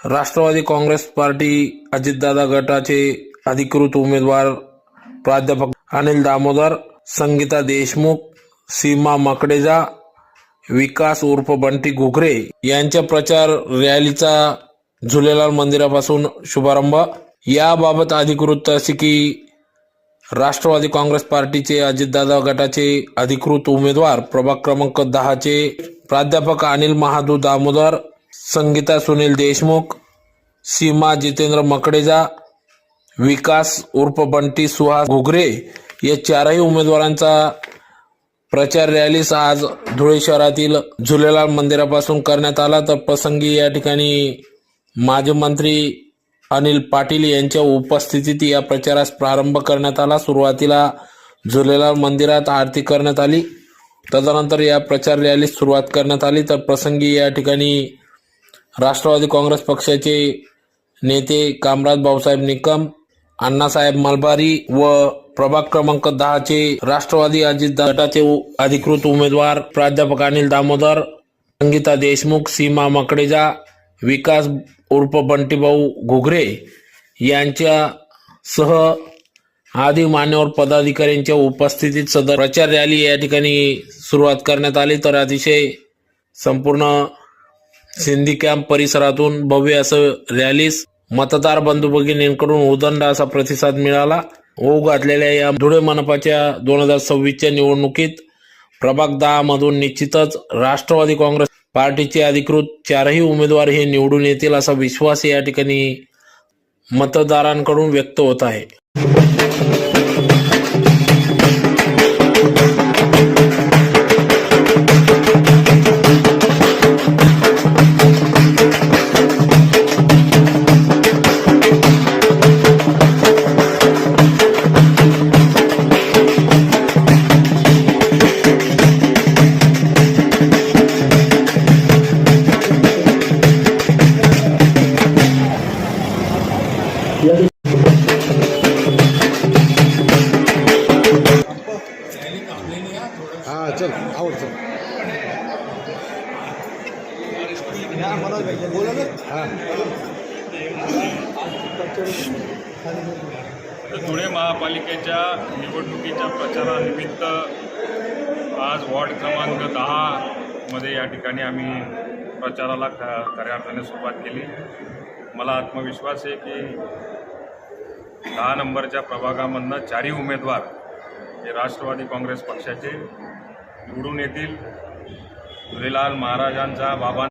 Rashtrawadi Congress party Ajitdada गटाचे अधिकृत उमेदवार प्राध्यापक अनिल दामोदर, संगीता देशमुख, सीमा मकडेजा, विकास उर्फ बंटी घुगरे यांच्या प्रचार रॅलीचा झुलेलाल मंदिरापासून शुभारंभ। याबाबत अधिकृत अशी की राष्ट्रवादी काँग्रेस पार्टीचे अजितदादा गटाचे अधिकृत उमेदवार प्रभाग क्रमांक 10 चे प्राध्यापक अनिल महादू दामोदर, संगीता सुनील देशमुख, सीमा जितेंद्र मकडेजा, विकास उर्फ बंटी सुहास घुगरे या चारही उमेदवारांचा प्रचार रॅलीस आज धुळे शहरातील झुलेलाल मंदिरापासून करण्यात आला। तर प्रसंगी या ठिकाणी माजी मंत्री अनिल पाटील यांच्या उपस्थितीत या प्रचारास प्रारंभ करण्यात आला। सुरुवातीला झुलेलाल मंदिरात आरती करण्यात आली, तदनंतर या प्रचार रॅलीस सुरुवात करण्यात आली। तर प्रसंगी या ठिकाणी राष्ट्रवादी काँग्रेस पक्षाचे नेते कामराज भाऊसाहेब निकम, अण्णासाहेब मलबारी व प्रभाग क्रमांक 10 चे राष्ट्रवादी अजितदादा गटाचे अधिकृत उमेदवार प्राध्यापक अनिल दामोदर, संगीता देशमुख, सीमा मकडेजा, विकास उर्फ बंटीभाऊ घुगरे यांच्यासह आदी मान्यवर पदाधिकाऱ्यांच्या उपस्थितीत सदर प्रचार रॅली या ठिकाणी सुरुवात करण्यात आली। तर अतिशय संपूर्ण सिंधी कॅम्प परिसरातून भव्य असं रॅलीस मतदार बंधू भगिनींकडून उदंड असा प्रतिसाद मिळाला। ओघ घातलेल्या या धुळे मनपाच्या 2026च्या निवडणुकीत प्रभाग 10 मधून निश्चितच राष्ट्रवादी काँग्रेस पार्टीचे अधिकृत चारही उमेदवार हे निवडून येतील असा विश्वास या ठिकाणी मतदारांकडून व्यक्त होत आहे। हाँ चल आवड चल धुळे महापालिकेच्या निवडणुकीच्या प्रचारानिमित्त आज वॉर्ड क्रमांक 10 मध्ये या ठिकाणी आम्ही प्रचाराला खऱ्या अर्थाने सुरुवात केली। मला आत्मविश्वास आहे की 10 नंबरच्या प्रभागामधनं चारही उमेदवार हे राष्ट्रवादी काँग्रेस पक्षाचे निवडून येतील। झुलेलाल महाराजांचा बाबा